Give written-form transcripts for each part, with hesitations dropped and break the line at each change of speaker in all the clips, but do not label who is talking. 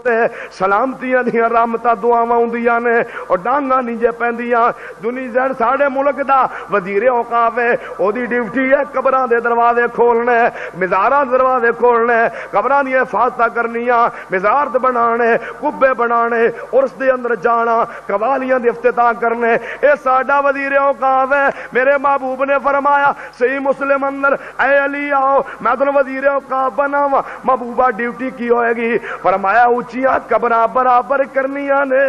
تے سلامتیاں دیاں رحمتاں دعاواں ہوندیاں نے اور ڈانگاں نہیں جے پیندیاں. دنیا ساڈے ملک دا وزیر اوقاف ہے او دی ڈیوٹی ہے قبراں دے دروازے کھولنے مزاراں دے دروازے کھولنے قبراں دی حفاظت کرنیاں مزار تے بنانے کبے بنانے عرس دے اندر جانا قوالیاں دے افتتاح کرنے اے ساڈا وزیر اوقاف ہے. میرے محبوب نے فرمایا صحیح مسلم اندر اے علی آؤ میں تمہیں وزیر اوقاف بناواں. محبوبہ ڈیوٹی کی ہوئے گی؟ فرمایا اونچیاں قبراں برابر کرنیاں نے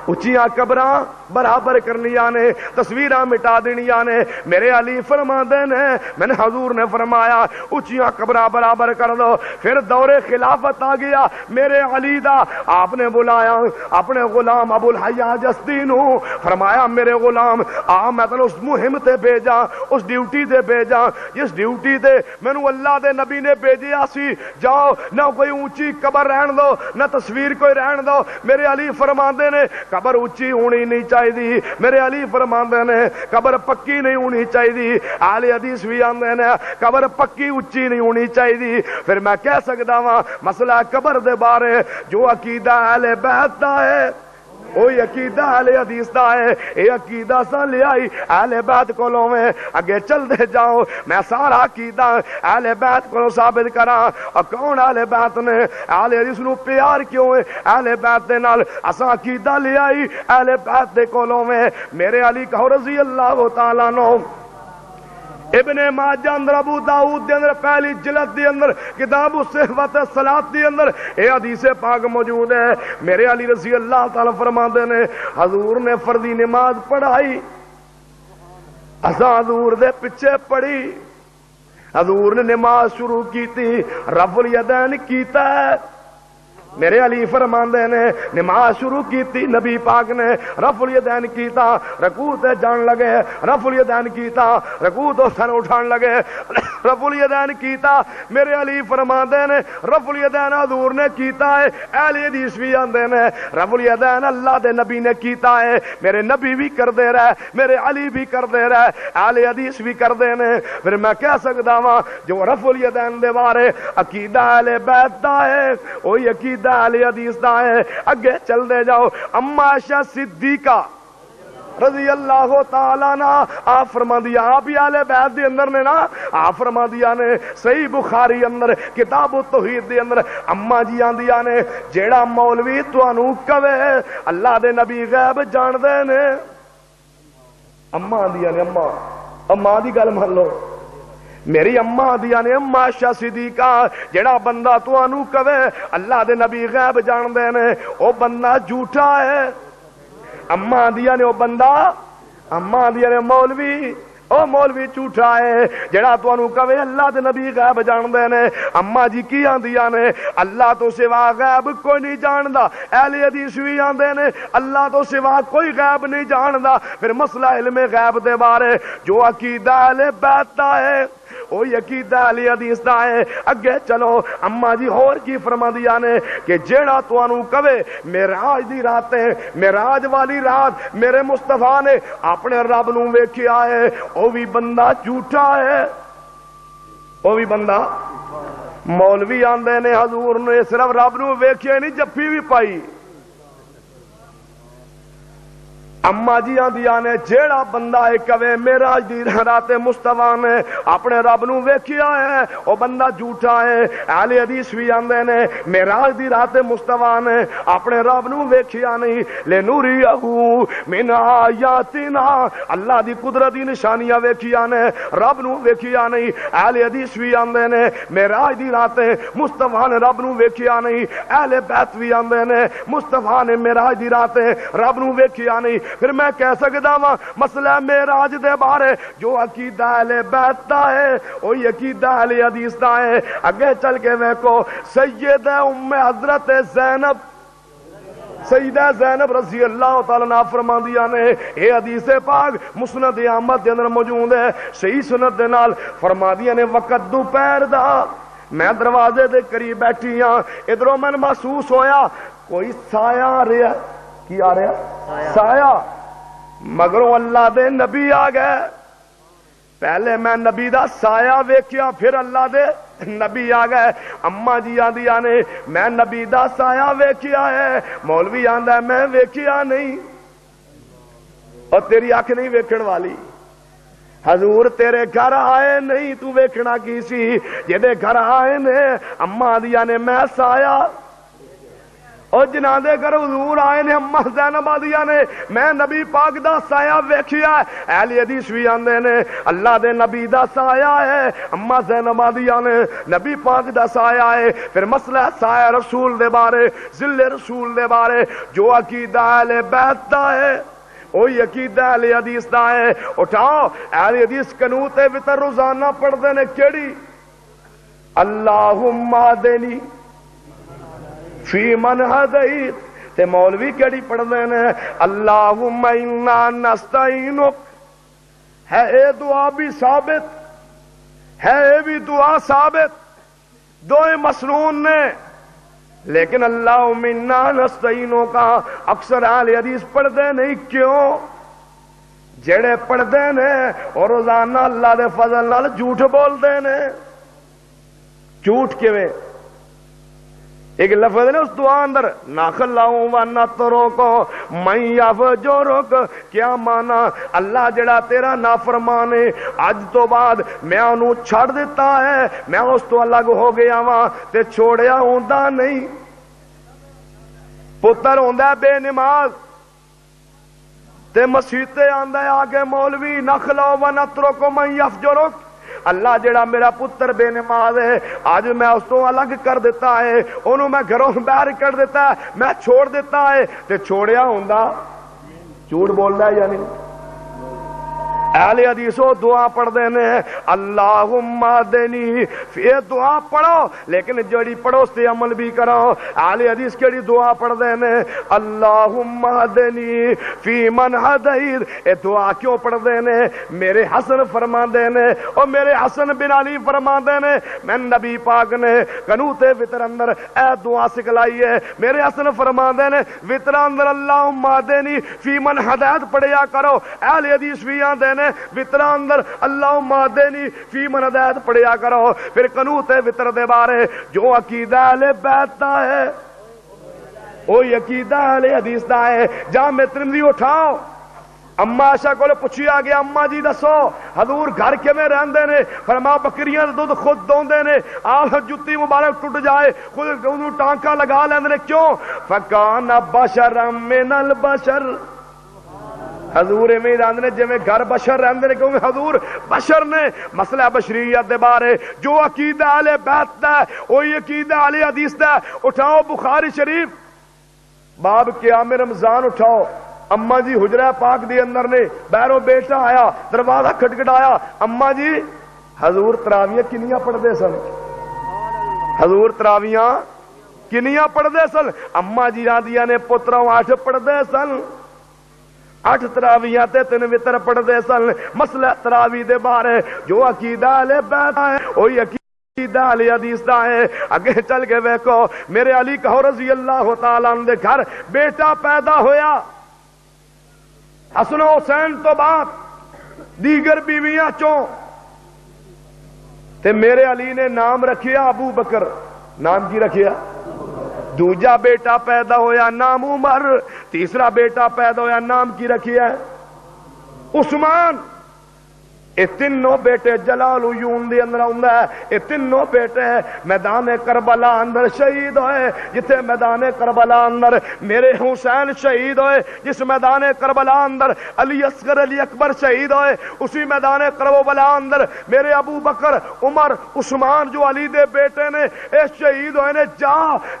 اونچیاں قبراں برابر کرنیاں نے تصویراں مٹا دینیاں نے. میرے علی فرماندے نے میں نے حضور نے فرمایا اونچیاں قبراں برابر کر دو. پھر دور خلافت آ گیا میرے علی دا. آپ نے بلایا اپنے غلام ابو الحیاج ازدی نو فرمایا میرے غلام آ میں تینوں اس مہم تے بھیجا اس ڈیوٹی تے بھیجا جس ڈیوٹی تے مینوں اللہ دے نبی نے بھیجیا سی. جاؤ نہ کوئی اونچی قبر رہن دو نہ تصویر کوئی رہن دو. میرے علی فرماندے نے قبر اونچی ہونی نہیں چاہیے. میرے علی فرماندے نے قبر پکی نہیں ہونی چاہیے. اہل حدیث بھی آندے نے قبر پکی اونچی نہیں ہونی چاہیے. پھر میں کہہ سکدا وا مسئلہ قبر دے بارے جو عقیدہ اہل بیت دا ہے وہی عقیدہ اہل حدیث دا ہے. یہ عقیدہ سا لے آئی اہل بیت کولوں میں اگے چل دے جاؤ میں سارا عقیدہ اہل بیت کولوں ثابت کراں. اور کون اہل بیت نے اہل حدیث نو پیار کیوں ہے اہل بیت دے نال اساں عقیدہ لے آئی اہل بیت دے کولوں میں. میرے علی کہو رضی اللہ تعالی عنہ ابن ماجہ اندر ابو داؤد دے اندر پہلی جلد دے اندر کتاب الصحبت الصلاۃ دے اندر اے حدیث پاک موجود ہے. میرے علی رضی اللہ تعالی فرماندے نے حضور نے فرضی نماز پڑھائی اساں حضور دے پیچھے پڑھی. حضور نے نماز شروع کی تھی رفع الیدین کیتا ہے. میرے علی فرماندے نے نماز شروع کی تھی نبی پاک نے رفع الیدین کیتا رکوع تے جان لگے رفع الیدین کیتا رکوع تو سر اٹھان لگے رفع الیدین کیتا. میرے علی فرماندے نے رفع الیدین حضور نے کیتا ہے. اہل حدیث بھی آندے نے رفع الیدین اللہ دے نبی نے کیتا ہے. میرے نبی بھی کر دے رہے میرے علی بھی کر دے رہے اہل حدیث بھی کر دے نے. پھر میں کہہ سکدا وا جو رفع الیدین دے بارے عقیدہ اہل بیت دا ہے وہی عقیدہ اہل حدیث دا ہے. اگے چل دے جاؤ اما عائشہ صدیقہ رضی اللہ تعالی عنہ آپ فرما دیا آپ ہی اہل بیت دے اندر نے نا آپ فرما دیا نے صحیح بخاری اندر کتاب التوحید دے اندر اما جی آندیاں نے جیڑا مولوی تانوں کہے اللہ دے نبی غیب جان دے نے. اما آندیاں نے اما دی گل مان لو میری اما دیا نے اما عائشہ صدیقہ جڑا بندہ تانوں کہے اللہ دے نبی غیب جان دے نے او بندہ جھوٹا ہے. اما دیا نے او بندہ اما دیا نے مولوی او مولوی جھوٹا ہے جڑا تانوں کہے اللہ دے نبی غیب جان دے نے. اما جی کی آندیاں نے اللہ تو سوا غیب کوئی نہیں جاندا. اہل حدیث بھی آندے نے اللہ تو سوا کوئی غیب نہیں جاندا. پھر مسئلہ علم غیب دے بارے جو عقیدہ اہل بیت دا ہے وہی عقیدہ اہل حدیث دا ہے. اگے چلو اما جی ہور کی فرما دیا نے کہ جیڑا تانوں کہے معراج دی رات ہے معراج والی رات میرے مصطفیٰ نے اپنے رب نو ویکھیا ہے او بھی بندہ جھوٹا ہے. او بھی بندہ مولوی آندے نے حضور نے صرف رب نو ویکھیا نہیں جفی بھی پائی. اما جی آندیاں نے جیڑا بندہ کہے معراج دی رات مصطفیٰ نے اپنے رب نو ویکھیا ہے او بندہ جھوٹا ہے. اہل حدیث بھی آندے نے معراج دی رات مصطفیٰ نے اپنے رب نو ویکھیا نہیں لنوریہو من آیاتنا اللہ دی قدرت دی نشانیاں ویکھیا نے رب نو ویکھیا نہیں. اہل حدیث بھی آندے نے معراج دی رات مصطفیٰ نے رب نو ویکھیا نہیں. اہل بیت بھی آندے نے مصطفیٰ نے معراج دی رات رب نو ویکھیا نہیں. پھر میں کہہ سکدا وا مسئلہ معراج دے بارے جو عقیدہ اہل بیت دا ہے وہی عقیدہ اہل حدیث دا ہے. اگے چل کے ویکھو سیدہ ام حضرت زینب سیدہ زینب رضی اللہ تعالی عنہا فرماندیاں نے اے حدیث پاک مسند احمد دے اندر موجود ہے صحیح سند دے نال فرماندیاں نے وقت دوپہر دا میں دروازے دے قریب بیٹھی ہاں ادھروں میں محسوس ہویا کوئی سایہ آ رہا. کی آ رہا سایہ مگروں اللہ دے نبی آ گئے. پہلے میں نبی دا سایہ ویکھیا پھر اللہ دے نبی آ گئے. اما جی آندیاں نے میں نبی دا سایہ ویکھیا ہے. مولوی آندا ہے میں ویکھیا نہیں. اور تیری اکھ نہیں ویکھن والی. حضور تیرے گھر آئے نہیں تو ویکھنا کی سی جہدے گھر آئے نے. اما آندیاں نے میں سایہ. اور جنہاں دے گھر حضور آئے نے اما زینب آدیاں نے میں نبی پاک دا سایہ ویکھیا ہے. اہل حدیث بھی آندے نے اللہ دے نبی دا سایہ ہے. اما زینب آدیاں نے نبی پاک دا سایہ ہے. پھر مسئلہ سایہ رسول دے بارے ذل رسول دے بارے جو عقیدہ اہل بیت دا ہے وہی عقیدہ اہل حدیث دا ہے. اٹھاؤ اہل حدیث قنوت وتر روزانہ پڑھدے نے کیڑی اللہم اہدنی فی من ہدیت. تے مولوی کیڑی پڑھدے نے اللہم انا نستعینک. ہے اے دعا بھی ثابت ہے اے بھی دعا ثابت دوئے مسنون نے. لیکن اللہم انا نستعینوں کا اکثر اہل حدیث پڑھدے نہیں. کیوں؟ جڑے پڑھدے نے اور روزانہ اللہ دے فضل نال جھوٹ بولدے نے. جھوٹ کیویں؟ ایک لفظ ہے نا اس دعا اندر ناخلاؤں و نترکو من یفجرک. کیا مانا اللہ جڑا تیرا نافرمان ہے اج تو بعد میں انہوں چھڑ دیتا ہے میں اس تو الگ ہو گیا وا تے چھوڑیا ہوندا نہیں. پتر ہوندا بے نماز تے مسیتے آندا ہے آگے مولوی نخلاؤ و نترکو من یفجرک. اللہ جڑا میرا پتر بے نماز ہے آج میں اس تو الگ کر دیتا ہے انہوں میں گھروں باہر کر دیتا ہے میں چھوڑ دیتا ہے تے چھوڑیا ہوندا. جھوٹ بولدا ہے یا نہیں؟ اہل حدیث دعا پڑھ دینے اللہم اہدنی. یہ دعا پڑھو لیکن جڑی پڑھو اس تے عمل بھی کرو. اہل حدیث کیڑی دعا پڑھ دینے اللہم اہدنی فی من ہدیت. یہ دعا کیوں پڑھ دینے؟ میرے حسن فرما دینے اور میرے حسن بن علی فرما دینے میں نبی پاک نے قنوت وتر اندر اے دعا سکھلائی ہے. میرے حسن فرما دینے وتر اندر اللہم اہدنی فی من ہدیت پڑھیا کرو. اہل حدیث بھی آندے وطر اندر اللہم اہدنی فی من ہدیت پڑھیا کرو. پھر قنوت وطر دے بارے جو عقیدہ اہل بیت دا ہے وہی عقیدہ اہل حدیث دا ہے. جامع ترمذی اٹھاؤ اما عائشہ کو پوچھیا گیا اما جی دسو حضور گھر کیویں رہندے نے؟ فرمایا بکریاں دا دودھ خود دوندے نے آپ جتی مبارک ٹوٹ جائے خود انہوں ٹانکا لگا لیندے نے. کیوں؟ فکان بشرا من البشر. حضور میں راندے نے جویں گھر بشر رہندے نے کیونکہ حضور بشر نے. مسئلہ بشریت دے بارے جو عقیدہ اہل بیت دا وہی عقیدہ اہل حدیث دا. اٹھاؤ بخاری شریف باب قیام رمضان اٹھاؤ. اما جی حجرہ پاک دے اندر نے باہروں بیٹا آیا دروازہ کھٹکھٹایا اما جی حضور تراویاں کنیاں پڑھدے سن؟ حضور تراویاں کنیاں پڑھدے سن؟ اما جی آندیاں نے پتروں 8 پڑھدے سن. 8 تراویاں تے 3 وتر پڑھدے سن. مسئلہ تراوی دے بارے جو عقیدہ اہل بیت ہے وہی عقیدہ اہل حدیث دا ہے. اگے چل کے ویکھو میرے علی کہو رضی اللہ تعالی عنہ دے گھر بیٹا پیدا ہویا حسن و حسین تو بعد دیگر بیویاں چوں تے میرے علی نے نام رکھیا ابو بکر. نام کی رکھیا؟ دوجا بیٹا پیدا ہویا نام عمر. تیسرا بیٹا پیدا ہویا نام کی رکھیا عثمان. یہ تینوں بیٹے جلال دے اندر آندا ہے. یہ تینوں بیٹے میدان کربلا اندر شہید ہوئے. جتھے میدان کربلا اندر میرے حسین شہید ہوئے جس میدان کربلا اندر علی اصغر علی اکبر شہید ہوئے اسی میدان کربلا اندر میرے ابو بکر عمر عثمان جو علی دے بیٹے نے اے شہید ہوئے نے. جا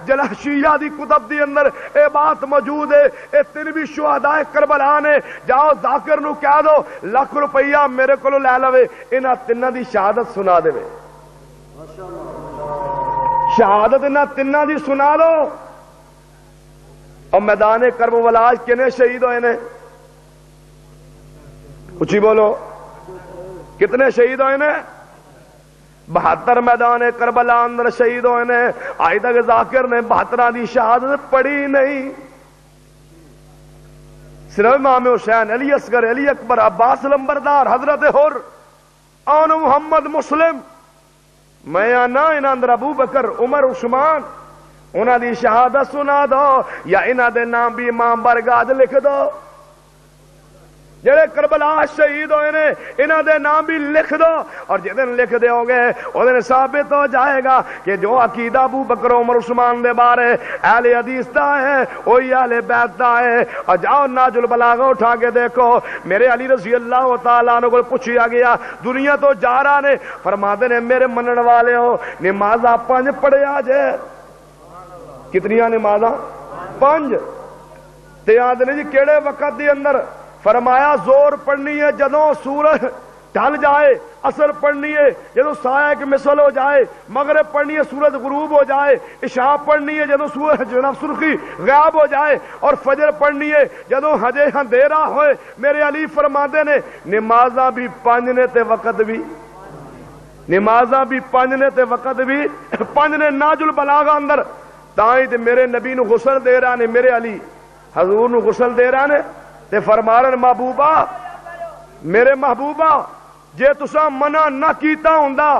جلا شیعہ دی کتب دی اندر اے بات موجود ہے. اے تین بھی شہداء کربلا نے. جاؤ ذاکر نو کہہ دو لاکھ روپیہ میرے کو لے لوے انہاں تیناں دی شہادت سنا دے. شہادت انہاں تیناں دی سنا لو. اور میدان کربلا کنے شہید ہوئے نے؟ اچھی بولو کتنے شہید ہوئے نے؟ 72 میدان کربلا اندر شہید ہوئے نے. آج تک ذاکر نے 72 دی شہادت پڑھی نہیں. صرف امام حسین علی اصغر علی اکبر عباس لمبردار حضرت حر آن محمد مسلم میں آنا انہاں اندر ابو بکر عمر عثمان انہاں دی شہادت سنا دو یا انہاں دے نام بھی امام برگاہ لکھ دو جڑے کربلا شہید ہوئے نے انہاں دے نام بھی لکھ دو اور جدن لکھ دے ہو گے ادھر ثابت ہو جائے گا کہ جو عقیدہ ابو بکر عمر عثمان دے بارے اہل حدیث دا ہے وہی اہل بیت دا ہے اور جاؤ ناج البلاغہ اٹھا کے دیکھو میرے علی رضی اللہ تعالیٰ عنہ کو پوچھیا گیا دنیا تو جا رہا نے فرماتے نے میرے منن والے ہو نمازاں 5 پڑھیا جے کتنیاں نمازاں 5 تے آدھے جی کیڑے وقت دی اندر فرمایا زور پڑھنی ہے جدوں سورج ڈھل جائے اثر پڑھنی ہے جدوں سایہ کی مثل ہو جائے مغرب پڑھنی ہے سورج غروب ہو جائے عشاء پڑھنی ہے جدوں سورج جناب سرخی غائب ہو جائے اور فجر پڑھنی ہے جدوں ہجے اندھیرا ہوئے میرے علی فرماندے نے نمازاں بھی 5 نے تے وقت بھی نمازاں بھی 5 نے تے وقت بھی 5 نے ناج البلاغہ اندر تائیں تے میرے نبی نو غسل دے رہا نے میرے علی حضور نو غسل دے رہا نے تے فرمارن محبوبہ میرے محبوبہ جے تساں منع نہ کیتا ہوندا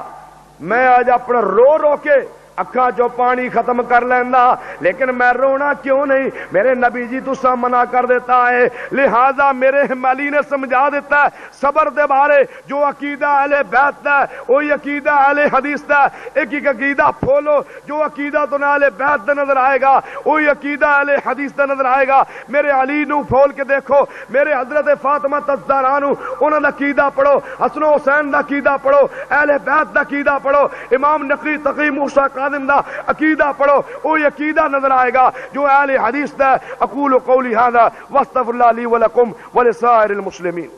میں آج اپنا رو رو کے اکھاں چو پانی ختم کر لینا لیکن میں رونا کیوں نہیں میرے نبی جی تساں منع کر دیتا ہے لہذا میرے علی نے سمجھا دیتا ہے صبر دے بارے جو عقیدہ اہل بیت دا ہے وہی عقیدہ اہل حدیث دا ہے ایک عقیدہ پھولو جو عقیدہ تو اہل بیت دا نظر آئے گا وہی عقیدہ اہل حدیث دا نظر آئے گا میرے علی نو پھول کے دیکھو میرے حضرت فاطمہ الزہرا نو انہاں دا عقیدہ پڑھو حسن و حسین دا عقیدہ پڑھو اہل بیت دا عقیدہ پڑھو امام نقی تقی موسیٰ دا عقیدہ پڑھو وہی عقیدہ نظر آئے گا جو اہل حدیث دا اقول قولی ھذا واستغفر اللہ لی ولکم ولسائر المسلمین